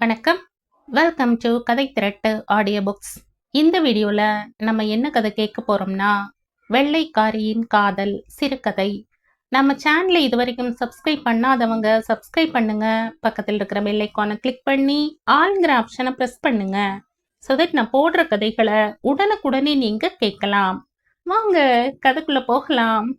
வணக்கம். Welcome to கதை திரட்டு audio books. இந்த வீடியோல நம்ம என்ன கதை கேட்க போறோம்னா, வெள்ளைக்காரியின் காதல் சிறுகதை. நம்ம சேனலை இதுவரைக்கும் சப்ஸ்கிரைப் பண்ணாதவங்க சப்ஸ்கிரைப் பண்ணுங்க. பக்கத்தில் இருக்கிற பெல் ஐகானை கிளிக் பண்ணி ஆல்ங்கிற ஆப்ஷனை ப்ரெஸ் பண்ணுங்க. ஸோ தட் நான் போடுற கதைகளை உடனுக்குடனே நீங்க கேட்கலாம். வாங்க கதைக்குள்ள போகலாம்.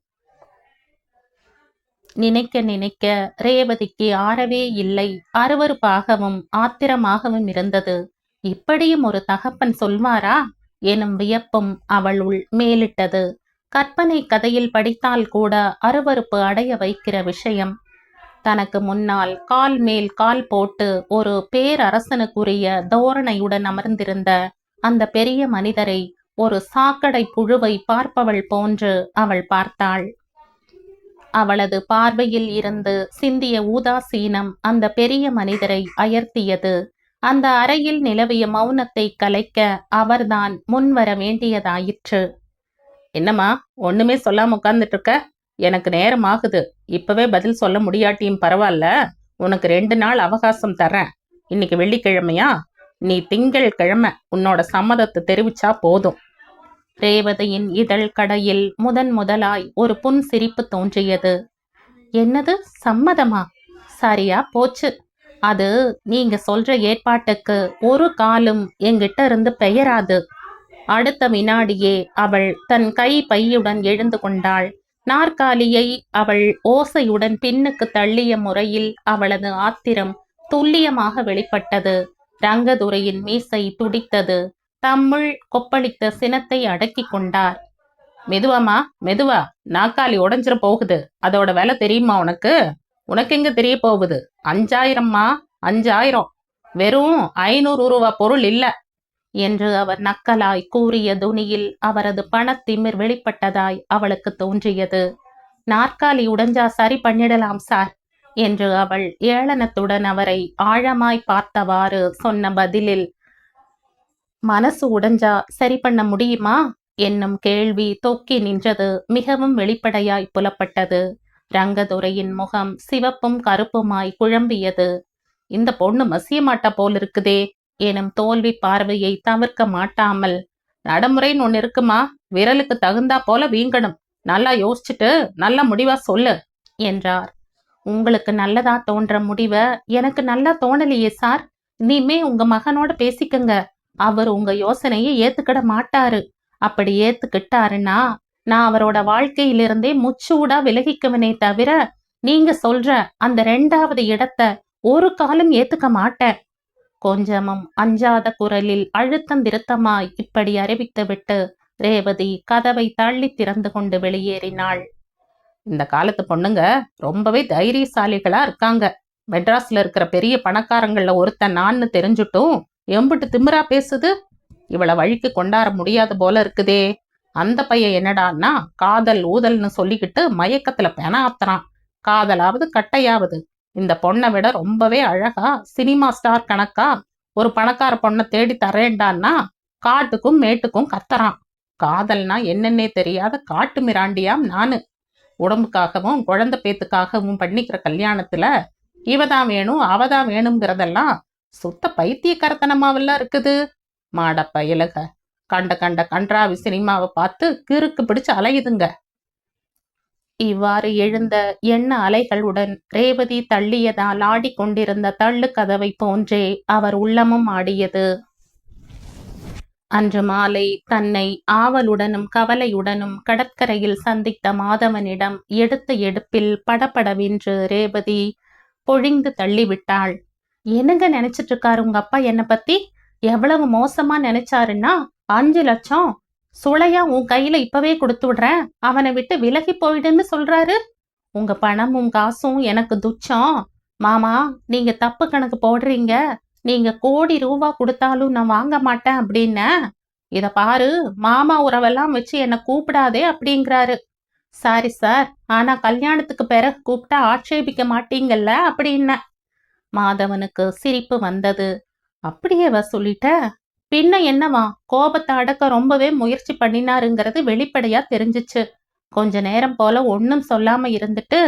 நினைக்க நினைக்க ரேவதிக்கு ஆறவே இல்லை. அருவருப்பாகவும் ஆத்திரமாகவும் இருந்தது. இப்படியும் ஒரு தகப்பன் சொல்வாரா எனும் வியப்பும் அவளுள் மேலிட்டது. கற்பனை கதையில் படித்தால் கூட அருவருப்பு அடைய வைக்கிற விஷயம். தனக்கு முன்னால் கால் மேல் கால் போட்டு ஒரு பேரரசனுக்குரிய தோரணையுடன் அமர்ந்திருந்த அந்த பெரிய மனிதரை ஒரு சாக்கடை புழுவை பார்ப்பவள் போன்று அவள் பார்த்தாள். அவளது பார்வையில் இருந்து சிந்திய ஊதாசீனம் அந்த பெரிய மனிதரை அயர்த்தியது. அந்த அறையில் நிலவிய மௌனத்தை கலைக்க அவர்தான் முன்வர வேண்டியதாயிற்று. என்னம்மா, ஒண்ணுமே சொல்லாம உட்கார்ந்துட்டு இருக்க? எனக்கு நேரம் ஆகுது. இப்பவே பதில் சொல்ல முடியாட்டியும் பரவாயில்ல, உனக்கு 2 நாள் அவகாசம் தரேன். இன்னைக்கு வெள்ளிக்கிழமையா? நீ திங்கள் கிழமை உன்னோட சம்மதத்தை தெரிவிச்சா போதும். ரேவதியின் இதழ் கடையில் முதலாய் ஒரு புன் சிரிப்பு தோன்றியது. என்னது, சம்மதமா? சரியா போச்சு. அது நீங்க சொல்ற ஏற்பாட்டுக்கு ஒரு காலும் எங்கிட்ட இருந்து பெயராது. அடுத்த வினாடியே அவள் தன் கை பையுடன் எழுந்து கொண்டாள். நாற்காலியை அவள் ஓசையுடன் பின்னுக்கு தள்ளிய முறையில் அவளது ஆத்திரம் துல்லியமாக வெளிப்பட்டது. ரங்கதுரையின் மீசை துடித்தது. தம்முள் கொப்பளித்த சினத்தை அடக்கி கொண்டார். மெதுவாமா, மெதுவா, நாக்காளி உடஞ்சிட போகுது. அதோட விலை தெரியுமா உனக்கு? உனக்கு எங்க தெரிய போகுது? 5000மா, 5000. வெறும் 500 ரூபா பொருள் இல்ல என்று அவர் நக்கலாய் கூறிய துணியில் அவரது பணத்திமிர் வெளிப்பட்டதாய் அவளுக்கு தோன்றியது. நாற்காலி உடைஞ்சா சரி பண்ணிடலாம் சார் என்று அவள் ஏளனத்துடன் அவரை ஆழமாய் பார்த்தவாறு சொன்ன பதிலில், மனசு உடைஞ்சா சரி பண்ண முடியுமா என்னும் கேள்வி தொக்கி நின்றது. மிகவும் வெளிப்படையாய் புலப்பட்டது. ரங்கதுரையின் முகம் சிவப்பும் கருப்புமாய் குழம்பியது. இந்த பொண்ணு மசிய மாட்டா போலிருக்குதே எனும் தோல்வி பார்வையை தவிர்க்க மாட்டாமல், நடைமுறைன்னு ஒண்ணு இருக்குமா, விரலுக்கு தகுந்தா போல வீங்கணும். நல்லா யோசிச்சுட்டு நல்ல முடிவா சொல்லு என்றார். உங்களுக்கு நல்லதா தோன்ற முடிவை எனக்கு நல்லா தோணலையே சார். இனிமே உங்க மகனோட பேசிக்கங்க. அவர் உங்க யோசனையை ஏத்துக்கிட மாட்டாரு. அப்படி ஏத்துக்கிட்டாருன்னா நான் அவரோட வாழ்க்கையிலிருந்தே முச்சூடா விலகிக்குவனே தவிர நீங்க சொல்ற அந்த 2வது இடத்தை ஒரு காலம் ஏத்துக்க மாட்டேன். கொஞ்சமும் அஞ்சாத குரலில் அழுத்தம் திருத்தமாய் இப்படி அறிவித்துவிட்டு ரேவதி கதவை தள்ளி திறந்து கொண்டு வெளியேறினாள். இந்த காலத்து பொண்ணுங்க ரொம்பவே தைரியசாலிகளா இருக்காங்க. மெட்ராஸ்ல இருக்கிற பெரிய பணக்காரங்கள ஒருத்தன் நான்னு தெரிஞ்சுட்டும் எம்பிட்டு திமிரா பேசுது. இவளை வழிக்கு கொண்டாட முடியாத போல இருக்குதே. அந்த பையன் என்னடான்னா காதல் ஊதல்னு சொல்லிக்கிட்டு மயக்கத்துல பெணாத்துறான். காதலாவது கட்டையாவது. இந்த பொண்ணை விட ரொம்பவே அழகா சினிமா ஸ்டார் கணக்கா ஒரு பணக்கார பொண்ணை தேடி தரேண்டான்னா காட்டுக்கும் மேட்டுக்கும் கத்துறான். காதல்னா என்னன்னே தெரியாத காட்டு மிராண்டியாம் நானு. உடம்புக்காகவும் குழந்தை பேத்துக்காகவும் பண்ணிக்கிற கல்யாணத்துல இவதான் வேணும் அவதான் வேணுங்கிறதெல்லாம் சுத்த பைத்தியக்காரத்தனமாவெல்லாம் இருக்குது. மாடப்ப இலக கண்ட கன்றாவி சினிமாவை பார்த்து கிறுக்கு பிடிச்சு அலையுதுங்க. இவ்வாறு எழுந்த எண்ண அலைகளுடன் ரேவதி தள்ளியதால் ஆடிக்கொண்டிருந்த தள்ளு கதவை போன்றே அவர் உள்ளமும் ஆடியது. அன்று மாலை தன்னை ஆவலுடனும் கவலையுடனும் கடற்கரையில் சந்தித்த மாதவனிடம் எடுத்த எடுப்பில் படபடவென்று ரேவதி பொழிந்து தள்ளிவிட்டாள். என்னங்க நினைச்சிட்டு இருக்காரு உங்க அப்பா என்ன பத்தி? எவ்வளவு மோசமா நினைச்சாருன்னா 5 லட்சம் சுளையா உன் கையில இப்பவே கொடுத்து விடுறேன், அவனை விட்டு விலகி போயிடுன்னு சொல்றாரு. உங்க பணமும் காசும் எனக்கு துச்சம். மாமா, நீங்க தப்பு கணக்கு போடுறீங்க. நீங்க கோடி ரூபா கொடுத்தாலும் நான் வாங்க மாட்டேன் அப்படின்னு. இத பாரு, மாமா உறவெல்லாம் வச்சு என்ன கூப்பிடாதே அப்படிங்கிறாரு. சாரி சார், ஆனா கல்யாணத்துக்கு பிறகு கூப்பிட்டா ஆட்சேபிக்க மாட்டீங்கல்ல அப்படின்ன. மாதவனுக்கு சிரிப்பு வந்தது. அப்படியே சொல்லிட்ட? பின்ன என்னவா, கோபத்தை அடக்க ரொம்பவே முயற்சி பண்ணினாருங்கிறது வெளிப்படையா தெரிஞ்சிச்சு. கொஞ்ச நேரம் போல ஒன்னும் சொல்லாம இருந்துட்டு,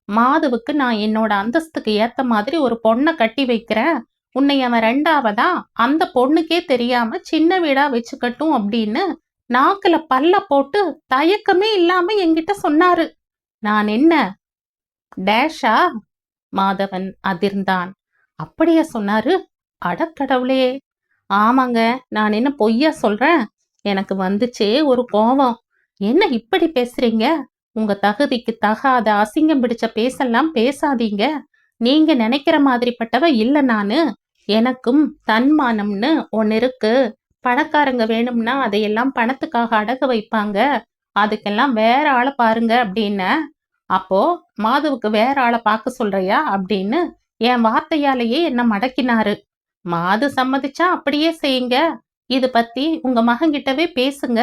மாதுவுக்கு நான் என்னோட அந்தஸ்துக்கு ஏத்த மாதிரி ஒரு பொண்ணை கட்டி வைக்கிறேன், உன்னை அவன் ரெண்டாவதா அந்த பொண்ணுக்கே தெரியாம சின்ன வீடா வச்சுக்கட்டும் அப்படின்னு நாக்குல பல்ல போட்டு தயக்கமே இல்லாம என்கிட்ட சொன்னாரு. நான் என்ன டேஷா? மாதவன் அதிர்ந்தான். அப்படியா சொன்னாரு? அடக்கடவுளே! ஆமாங்க, நான் என்ன பொய்யா சொல்றேன்? எனக்கு வந்துச்சே ஒரு கோவம். என்ன இப்படி பேசுறீங்க? உங்க தகுதிக்கு தகாத அசிங்கம் பிடிச்ச பேசெல்லாம் பேசாதீங்க. நீங்க நினைக்கிற மாதிரிப்பட்டவ இல்ல நானு. எனக்கும் தன்மானம்னு ஒன்னு இருக்கு. பணக்காரங்க வேணும்னா அதையெல்லாம் பணத்துக்காக அடகு வைப்பாங்க. அதுக்கெல்லாம் வேற ஆளை பாருங்க அப்படின்னு. அப்போ மாதுவுக்கு வேற ஆளை பார்க்க சொல்றியா அப்படின்னு என் வார்த்தையாலேயே என்ன மடக்கினாரு. மாது சம்மதிச்சா அப்படியே செய்யுங்க. இது பத்தி உங்க மகன்கிட்டவே பேசுங்க.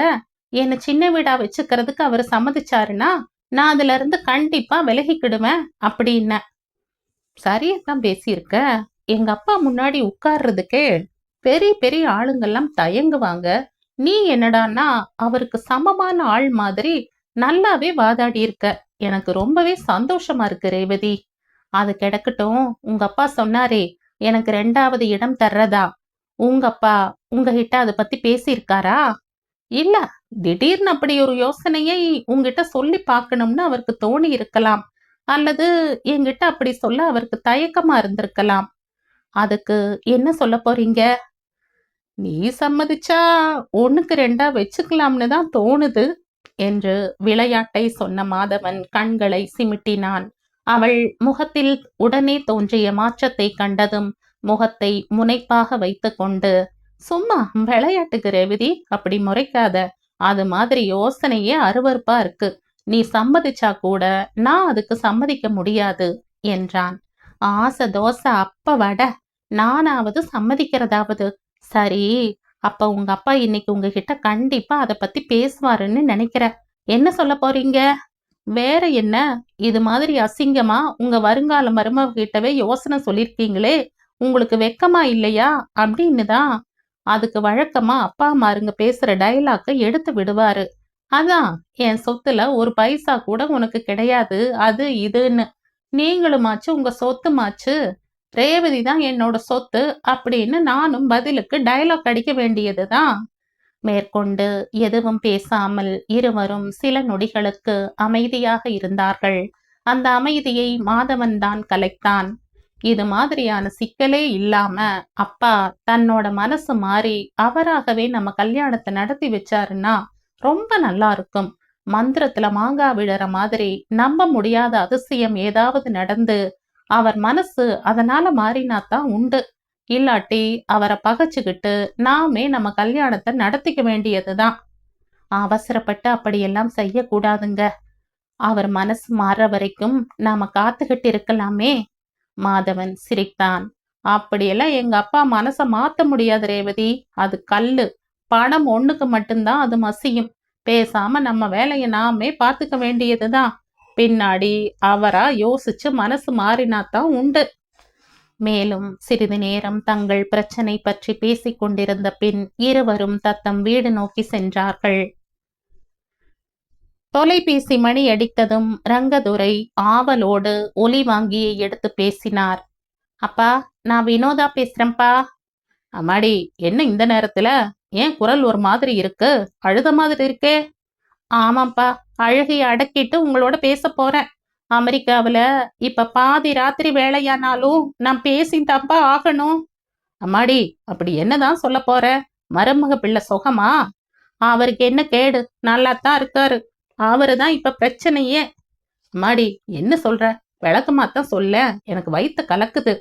என்ன சின்ன வீடா வச்சுக்கிறதுக்கு அவர் சம்மதிச்சாருன்னா நான் அதுல இருந்து கண்டிப்பா விலகிக்கிடுவேன் அப்படின்னு. சரியாதான் பேசியிருக்க. எங்க அப்பா முன்னாடி உட்கார்றதுக்கே பெரிய பெரிய ஆளுங்கெல்லாம் தயங்குவாங்க. நீ என்னடான்னா அவருக்கு சமமான ஆள் மாதிரி நல்லாவே வாதாடி இருக்க. எனக்கு ரொம்பவே சந்தோஷமா இருக்கு ரேவதி. அது கிடக்கட்டும், உங்க அப்பா சொன்னாரே எனக்கு 2வது இடம் தர்றதா, உங்க அப்பா உங்ககிட்ட அதை பத்தி பேசியிருக்காரா? இல்ல, திடீர்னு அப்படி ஒரு யோசனையை உங்ககிட்ட சொல்லி பார்க்கணும்னு அவருக்கு தோணி இருக்கலாம். அல்லது என்கிட்ட அப்படி சொல்ல அவருக்கு தயக்கமா இருந்திருக்கலாம். அதுக்கு என்ன சொல்ல போறீங்க? நீ சம்மதிச்சா 1க்கு 2ஆ வச்சுக்கலாம்னு தான் தோணுது என்று விளையாட்டை சொன்ன மாதவன் கண்களை சிமிட்டினான். அவள் முகத்தில் உடனே தோன்றிய மாற்றத்தை கண்டதும் முகத்தை முனைப்பாக வைத்து கொண்டு, சும்மா விளையாட்டுக்கு ரேவதி, அப்படி முறைக்காத. அது மாதிரி யோசனையே அருவருப்பா இருக்கு. நீ சம்மதிச்சா கூட நான் அதுக்கு சம்மதிக்க முடியாது என்றான். ஆசை தோசை அப்ப வட, நானாவது சம்மதிக்கிறதாவது. சரி, அப்ப உங்க அப்பா இன்னைக்கு உங்ககிட்ட கண்டிப்பா அதை பத்தி பேசுவாருன்னு நினைக்கிற. என்ன சொல்ல போறீங்க? வேற என்ன, இது மாதிரி அசிங்கமா உங்க வருங்கால மருமக கிட்டவே யோசனை சொல்லிருக்கீங்களே, உங்களுக்கு வெக்கமா இல்லையா அப்படின்னு தான். அதுக்கு வழக்கமா அப்பா அம்மாருங்க பேசுற டயலாக்க எடுத்து விடுவாரு. அதான், என் சொத்துல ஒரு பைசா கூட உனக்கு கிடையாது, அது இதுன்னு. நீங்களுமாச்சு உங்க சொத்துமாச்சு, ரேவதி தான் என்னோட சொத்து அப்படின்னு நானும் பதிலுக்கு டயலாக் அடிக்க வேண்டியதுதான். மேற்கொண்டு எதுவும் பேசாமல் இருவரும் சில நொடிகளுக்கு அமைதியாக இருந்தார்கள். அந்த அமைதியை மாதவன் தான் கலைத்தான். இது மாதிரியான சிக்கலே இல்லாம அப்பா தன்னோட மனசு மாறி அவராகவே நம்ம கல்யாணத்தை நடத்தி வச்சாருன்னா ரொம்ப நல்லா இருக்கும். மந்திரத்துல மாங்காய் விழற மாதிரி நம்ப முடியாத அதிசயம் ஏதாவது நடந்து அவர் மனசு அதனால மாறினாத்தான் உண்டு. இல்லாட்டி அவரை பகைச்சுக்கிட்டு நாமே நம்ம கல்யாணத்தை நடத்திக்க வேண்டியதுதான். அவசரப்பட்டு அப்படியெல்லாம் செய்யக்கூடாதுங்க. அவர் மனசு மாற வரைக்கும் நாம காத்துக்கிட்டு இருக்கலாமே. மாதவன் சிரித்தான். அப்படியெல்லாம் எங்க அப்பா மனச மாத்த முடியாது ரேவதி. அது கல்லு. பணம் 1க்கு மட்டும்தான் அது மசியும். பேசாம நம்ம வேலையை நாமே பார்த்துக்க வேண்டியதுதான். பின்னாடி அவரா யோசிச்சு மனசு மாறினாத்தான் உண்டு. மேலும் சிறிது நேரம் தங்கள் பிரச்சனை பற்றி பேசிக் கொண்டிருந்த பின் இருவரும் தத்தம் வீடு நோக்கி சென்றார்கள். தொலைபேசி மணி அடித்ததும் ரங்கதுரை ஆவலோடு ஒலி வாங்கியை எடுத்து பேசினார். அப்பா, நான் வினோதா பேசுறேன்ப்பா. அம்மாடி, என்ன இந்த நேரத்துல? ஏன் குரல் ஒரு மாதிரி இருக்கு? அழுத மாதிரி இருக்கே. ஆமாப்பா, அழுகையை அடக்கிட்டு உங்களோட பேச போறேன். அமெரிக்காவுல இப்ப பாதி ராத்திரி வேலையானாலும் நான் பேசிட்டாப்பா ஆகணும். அம்மாடி, அப்படி என்னதான் சொல்ல போற? மருமக பிள்ளை சுகமா? அவருக்கு என்ன கேடு? நல்லாத்தான் இருக்காரு. அவருதான் இப்ப பிரச்சனையே. அம்மாடி, என்ன சொல்ற? விளக்கமாத்தான் சொல்ல, எனக்கு வயித்த கலக்குது.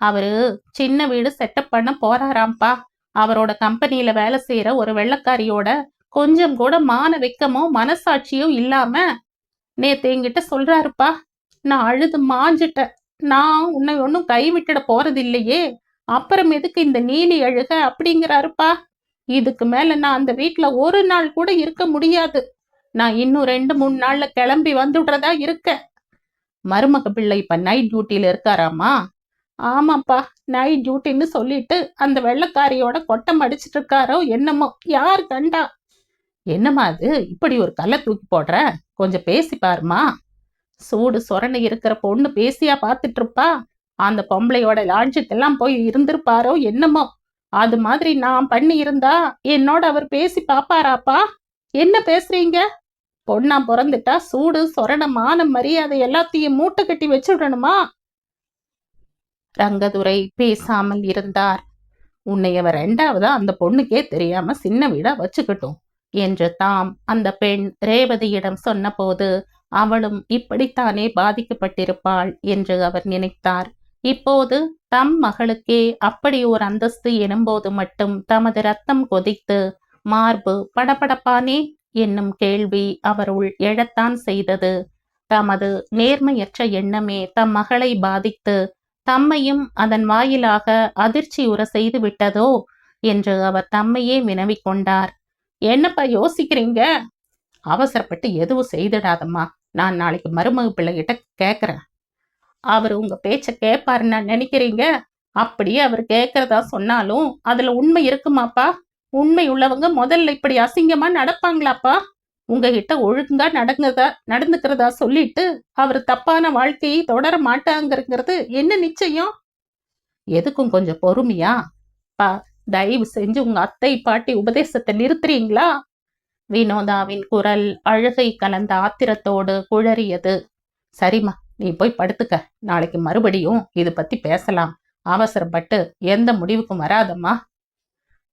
அவரு சின்ன வீடு செட்டப் பண்ண போறாராம்ப்பா. அவரோட கம்பெனியில வேலை செய்யற ஒரு வெள்ளைக்காரியோட கொஞ்சம் கூட மான வெக்கமோ மனசாட்சியோ இல்லாம நேத்து என்கிட்ட சொல்றாருப்பா. நான் அழுது மாஞ்சிட்டேன். நான் உன்னை ஒன்னும் கைவிட்டுட போறது இல்லையே, அப்புறம் எதுக்கு இந்த நீலி அழுக அப்படிங்கிறாருப்பா. இதுக்கு மேல நான் அந்த வீட்டுல ஒரு நாள் கூட இருக்க முடியாது. நான் இன்னும் 2-3 நாள்ல கிளம்பி வந்துடுறதா இருக்கேன். மருமக பிள்ளை இப்ப நைட் டியூட்டியில இருக்காராமா? ஆமாப்பா, நைட் டியூட்டின்னு சொல்லிட்டு அந்த வெள்ளைக்காரியோட கொட்டம் அடிச்சிட்டு இருக்காரோ என்னமோ, யார் கண்டா? என்னம்மா அது, இப்படி ஒரு கல்லை தூக்கி போடுற? கொஞ்சம் பேசி பாருமா. சூடு சொரணை இருக்கிற பொண்ணு பேசியா பார்த்துட்டு இருப்பா? அந்த பொம்பளையோட லாட்ஜுக்கெல்லாம் போய் இருந்திருப்பாரோ என்னமோ. அது மாதிரி நான் பண்ணி இருந்தா என்னோட அவர் பேசி பாப்பாராப்பா? என்ன பேசுறீங்க? பொண்ணா பிறந்துட்டா சூடு சொரண மானம் மரியாதை எல்லாத்தையும் மூட்டை கட்டி வச்சுடணுமா? ரங்கதுரை பேசாமல் இருந்தார். உன்னையவ ரெண்டாவதா அந்த பொண்ணுக்கே தெரியாம சின்ன வீடா வச்சுக்கட்டும் என்று தாம் அந்த பெண் ரேவதியிடம் சொன்னபோது அவளும் இப்படித்தானே பாதிக்கப்பட்டிருப்பாள் என்று அவர் நினைத்தார். இப்போது தம் மகளுக்கே அப்படி ஒரு அந்தஸ்து எனும்போது மட்டும் தமது ரத்தம் கொதித்து மார்பு படபடப்பானே என்னும் கேள்வி அவருள் எழத்தான் செய்தது. தமது நேர்மையற்ற எண்ணமே தம் மகளை பாதித்து தம்மையும் அதன் வாயிலாக அதிர்ச்சியுற செய்து விட்டதோ என்று அவர் தம்மையே வினவிக் கொண்டார். என்னப்பா யோசிக்கிறீங்க? அவசரப்பட்டு எதுவும் செய்திடாதம்மா. நான் நாளைக்கு மருமக பிள்ளைகிட்ட கேட்கறேன். அவர் உங்க பேச்ச கேட்பாருன்னு நினைக்கிறீங்க? அப்படியே அவர் கேட்கறதா சொன்னாலும் அதுல உண்மை இருக்குமாப்பா? உண்மை உள்ளவங்க முதல்ல இப்படி அசிங்கமா நடப்பாங்களாப்பா? உங்ககிட்ட ஒழுங்கா நடந்துக்கிறதா சொல்லிட்டு அவர் தப்பான வாழ்க்கையை தொடர மாட்டாங்கிறது என்ன நிச்சயம்? எதுக்கும் கொஞ்சம் பொறுமையா பா. தயவு செஞ்சு உங்க அத்தை பாட்டி உபதேசத்தை நிறுத்துறீங்களா? வினோதாவின் குரல் அழுகை கலந்த ஆத்திரத்தோடு குழறியது. சரிம்மா, நீ போய் படுத்துக்க. நாளைக்கு மறுபடியும் இது பத்தி பேசலாம். அவசரப்பட்டு எந்த முடிவுக்கும் வராதம்மா.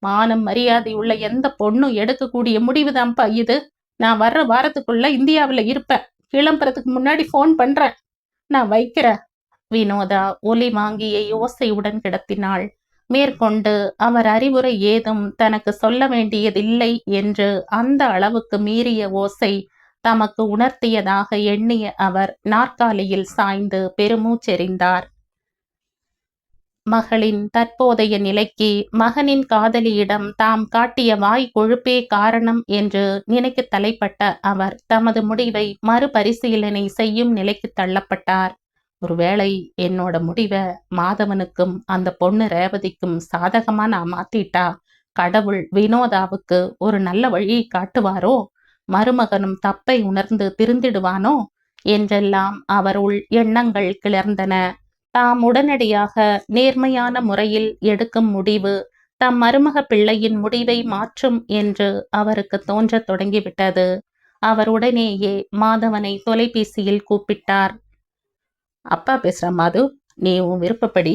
மானம் மரியாதை உள்ள எந்த பொண்ணும் எடுக்கக்கூடிய முடிவுதான்ப்பா இது. நான் வர்ற வாரத்துக்குள்ள இந்தியாவில் இருப்பேன். கிளம்புறதுக்கு முன்னாடி ஃபோன் பண்றேன். நான் வைக்கிறேன். வினோதா ஒலி வாங்கிய யோசையுடன் கிடத்தினாள். மேற்கொண்டு அவர் அறிவுரை ஏதும் தனக்கு சொல்ல வேண்டியதில்லை என்று அந்த அளவுக்கு மீறிய ஓசை தமக்கு உணர்த்தியதாக எண்ணிய அவர் நாற்காலியில் சாய்ந்து பெருமூச்செறிந்தார். மகளின் தற்போதைய நிலைக்கு மகனின் காதலியிடம் தாம் காட்டிய வாய் கொழுப்பே காரணம் என்று நினைக்க தலைப்பட்ட அவர் தமது முடிவை மறுபரிசீலனை செய்யும் நிலைக்கு தள்ளப்பட்டார். ஒருவேளை என்னோட முடிவை மாதவனுக்கும் அந்த பொண்ணு ரேவதிக்கும் சாதகமா நான் மாத்திட்டா கடவுள் வினோதாவுக்கு ஒரு நல்ல வழியை காட்டுவாரோ? மருமகனும் தப்பை உணர்ந்து திருந்திடுவானோ என்றெல்லாம் அவர் உள் எண்ணங்கள் கிளர்ந்தன. தாம் உடனடியாக நேர்மையான முறையில் எடுக்கும் முடிவு தம் மருமக பிள்ளையின் முடிவை மாற்றும் என்று அவருக்கு தோன்றத் தொடங்கிவிட்டது. அவர் உடனேயே மாதவனை தொலைபேசியில் கூப்பிட்டார். அப்பா பேசுற மாது, நீ உன் விருப்பப்படி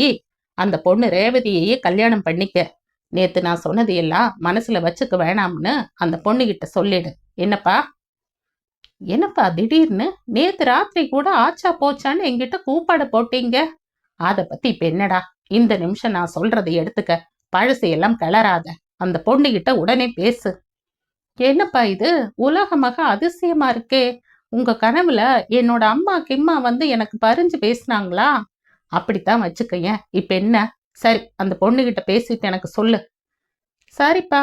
அந்த பொண்ணு ரேவதியையே கல்யாணம் பண்ணிக்க. நேத்து நான் சொன்னது எல்லாம் மனசுல வச்சுக்க வேணாம்னு அந்த பொண்ணுகிட்ட சொல்லிடு. என்னப்பா? என்னப்பா திடீர்னு? நேத்து ராத்திரி கூட ஆச்சா போச்சான்னு என்கிட்ட கூப்பாட போட்டீங்க. அதை பத்தி இப்ப என்னடா? இந்த நிமிஷம் நான் சொல்றதை எடுத்துக்க. பழசையெல்லாம் கிளறாத. அந்த பொண்ணுகிட்ட உடனே பேசு. என்னப்பா இது? உலகமாக அதிசயமா இருக்கே. உங்க கனவுல என்னோட அம்மா கிம்மா வந்து எனக்கு பறிஞ்சு பேசினாங்களா? அப்படித்தான் வச்சுக்கைய. இப்ப என்ன? சரி, அந்த பொண்ணுகிட்ட பேசிட்டு எனக்கு சொல்லு. சரிப்பா.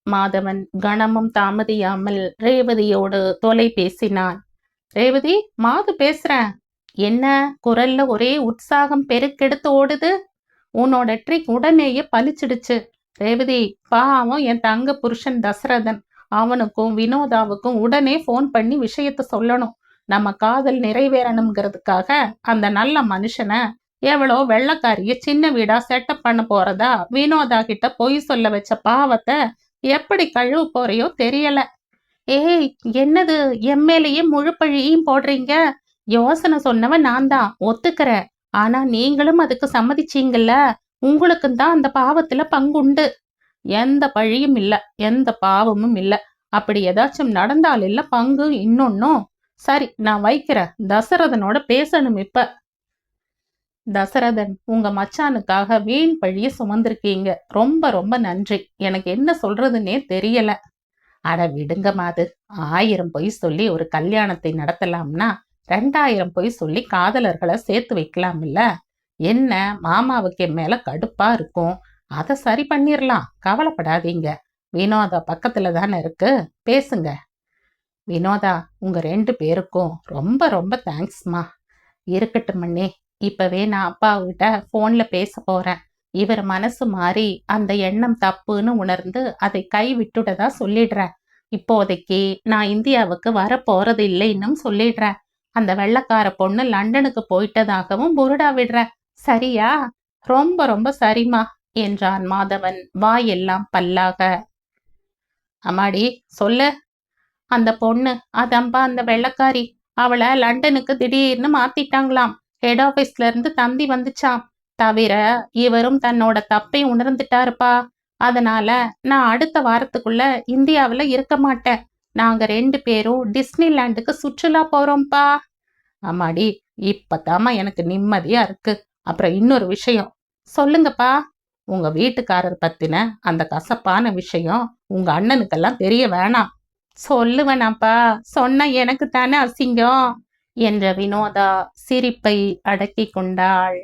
மாதவன் கணமும் தாமதியாமல் ரேவதியோடு தொலை பேசினான். ரேவதி, மாது பேசுறேன். என்ன குரல்ல ஒரே உற்சாகம் பெருக்கெடுத்து ஓடுது? உன்னோட ட்ரிக் உடனேயே பலிச்சிடுச்சு. ரேவதி, பாவம் என் தங்க புருஷன் தசரதன். அவனுக்கும் வினோதாவுக்கும் உடனே போன் பண்ணி விஷயத்த சொல்லணும். நம்ம காதல் நிறைவேறணுங்கிறதுக்காக அந்த நல்ல மனுஷனை எவ்வளோ வெள்ளக்காரிய சின்ன வீடா செட்டப் பண்ண போறதா வினோதா கிட்ட பொய் சொல்ல வச்ச பாவத்தை எப்படி கழுவு போறையோ தெரியல. ஏய், என்னது எம்எல்ஏயே முழு பழியும் போடுறீங்க? யோசனை சொன்னவன் நான் தான், ஒத்துக்கிறேன். ஆனா நீங்களும் அதுக்கு சம்மதிச்சீங்கல்ல. உங்களுக்கும் தான் அந்த பாவத்துல பங்குண்டு. எந்த பழியும் இல்ல, எந்த பாவமும் இல்ல. அப்படி ஏதாச்சும் நடந்தால் இல்ல பங்கு இன்னொன்னும். சரி, நான் வைக்கிறேன். தசரதனோட பேசணும் இப்ப. தசரதன், உங்க மச்சானுக்காக வீண் பழிய சுமந்திருக்கீங்க. ரொம்ப ரொம்ப நன்றி. எனக்கு என்ன சொல்றதுன்னே தெரியல. அட விடுங்க மாது. 1000 பொய் சொல்லி ஒரு கல்யாணத்தை நடத்தலாம்னா 2000 பொய் சொல்லி காதலர்களை சேர்த்து வைக்கலாம் இல்ல? என்ன, மாமாவுக்கு என் மேல கடுப்பா இருக்கும். அதை சரி பண்ணிரலாம். கவலைப்படாதீங்க. வினோதா பக்கத்துல தானே இருக்கு, பேசுங்க. வினோதா, உங்க 2 பேருக்கும் ரொம்ப ரொம்ப தேங்க்ஸ்மா. இருக்கட்டும் அண்ணே. இப்பவே நான் அப்பாவுகிட்ட போன்ல பேச போறேன். இவர் மனசு மாறி அந்த எண்ணம் தப்புன்னு உணர்ந்து அதை கை விட்டுட்டதா சொல்லிடுறேன். இப்போதைக்கு நான் இந்தியாவுக்கு வர போறது இல்லைன்னு சொல்லிடுறேன். அந்த வெள்ளக்கார பொண்ணு லண்டனுக்கு போயிட்டதாகவும் புருடா விடுறேன். சரியா? ரொம்ப ரொம்ப சரிம்மா என்றான் மாதவன் வாயெல்லாம் பல்லாக. அம்மாடி சொல்லு. அந்த பொண்ணு அதான்பா அந்த வெள்ளைக்காரி. அவளை லண்டனுக்கு திடீர்னு மாத்திட்டாங்களாம். ஹெட் ஆபீஸ்ல இருந்து தந்தி வந்துச்சாம். தவிர இவரும் தன்னோட தப்பை உணர்ந்துட்டாருப்பா. அதனால நான் அடுத்த வாரத்துக்குள்ள இந்தியாவுல இருக்க மாட்டேன். நாங்க 2 பேரும் டிஸ்னிலாண்டுக்கு சுற்றுலா போறோம்ப்பா. அம்மாடி, இப்பதாம்மா எனக்கு நிம்மதியா இருக்கு. அப்புறம் இன்னொரு விஷயம். சொல்லுங்கப்பா. உங்க வீட்டுக்காரர் பத்தின அந்த கசப்பான விஷயம் உங்க அண்ணனுக்கெல்லாம் தெரிய வேணாம். சொல்லுவேனாப்பா, சொன்னா எனக்கு தானே அசிங்கம் என்ற வினோதா சிரிப்பை அடக்கிக் கொண்டாள்.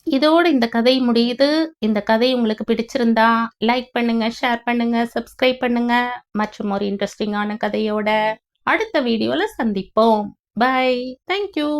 இதோடு இந்த கதை முடியுது. இந்த கதை உங்களுக்கு பிடிச்சிருந்தா லைக் பண்ணுங்க, ஷேர் பண்ணுங்க, சப்ஸ்கிரைப் பண்ணுங்க. மற்றும் ஒரு இன்ட்ரெஸ்டிங்கான கதையோட அடுத்த வீடியோல சந்திப்போம். பை. தேங்க்யூ.